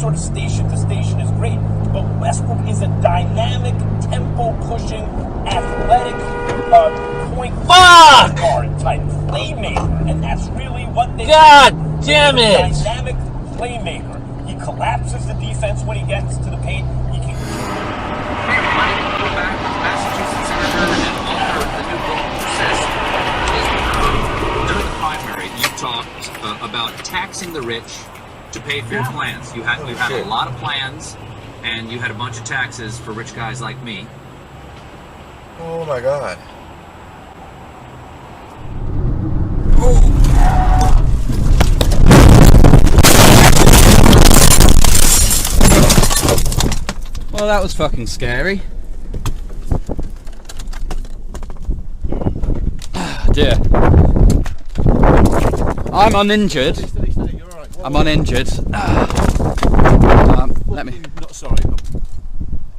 sort of station to station is great, but Westbrook is a dynamic, tempo-pushing, athletic, point guard type playmaker, and that's really what they. God damn it! Dynamic playmaker. He collapses the defense when he gets to the paint. He can. Hey everybody, welcome back. Massachusetts Senator and author of the new book, Persist. During the primary, you talked about taxing the rich to pay for your plans. You had a lot of plans, and you had a bunch of taxes for rich guys like me. Oh my God. Well, that was fucking scary. Dear. I'm uninjured. I'm uninjured. Let me. Not sorry.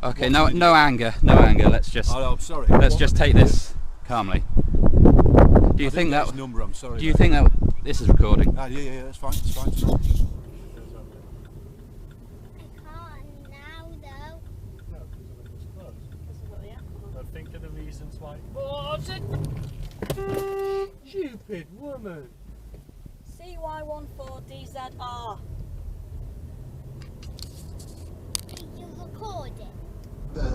Okay, no anger, no anger. Let's just. Oh, I'm sorry. Let's just take this calmly. Do you think that? Number, I'm sorry. Do you think that this is recording? Yeah, that's fine. It's fine. Think of the reasons why. Stupid woman. CY14DZR. You record it.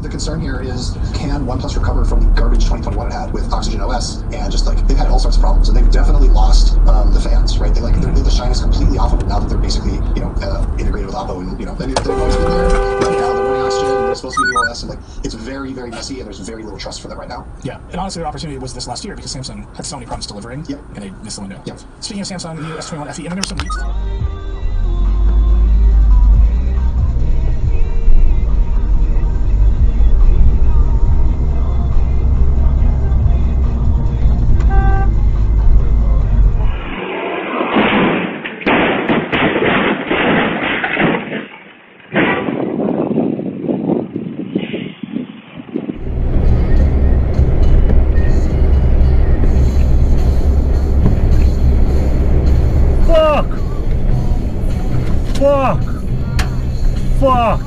The concern here is, can OnePlus recover from the garbage 2021 it had with Oxygen OS, and just like they've had all sorts of problems, and they've definitely lost the fans, right? The shine is completely off of them now that they're basically integrated with Oppo, and they've always been there. But now they're running Oxygen, and they're supposed to be new OS, and it's very, very messy, and there's very little trust for them right now. Yeah, and honestly, the opportunity was this last year because Samsung had so many problems delivering. Yep. And they missed the window. Yep. Speaking of Samsung, the new S21 FE, and then there were some leaks. Fuck!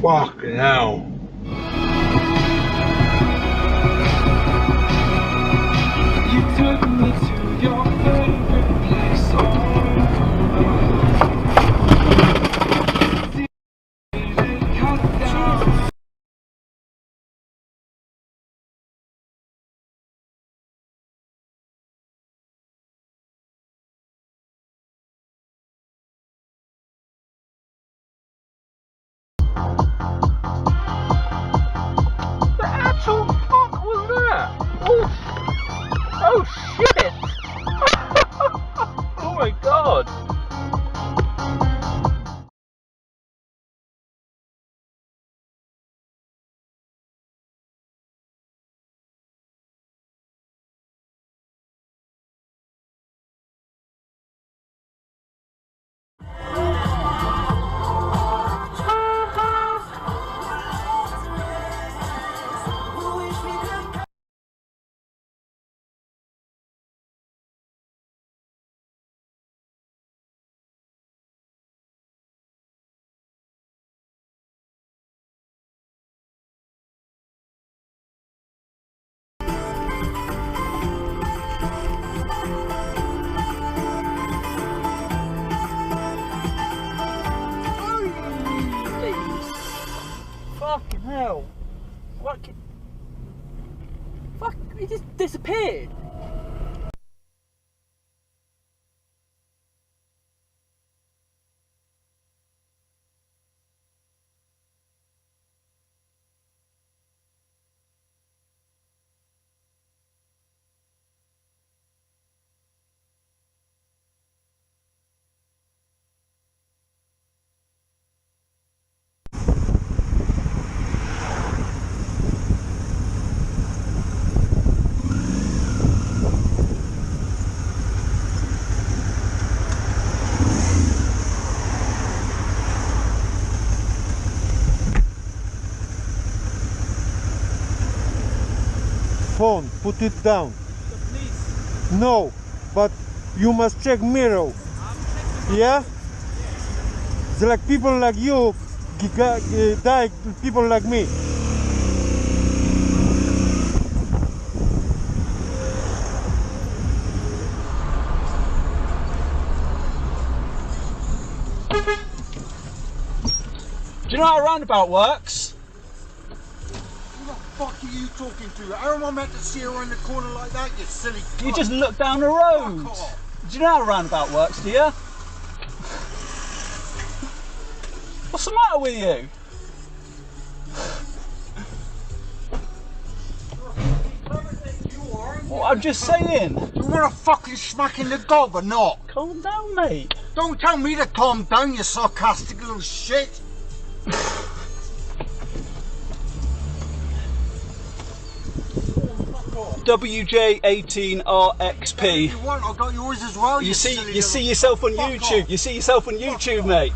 Fucking hell. You took me to your favorite place hell? What? Fuck, he just disappeared. Phone, put it down. No, but you must check mirror. Yeah? It's like people like you die, people like me. Do you know how a roundabout works? Who the fuck are you talking to? How am I meant to see around the corner like that, you silly cunt? You just look down the road. Fuck off. Do you know how a roundabout works, do you? What's the matter with you? Well, I'm just saying. You want to fucking smack in the gob or not? Calm down, mate. Don't tell me to calm down, you sarcastic little shit. WJ18RXP. You want? I got yours as well. You see yourself on YouTube. You see yourself on YouTube, mate.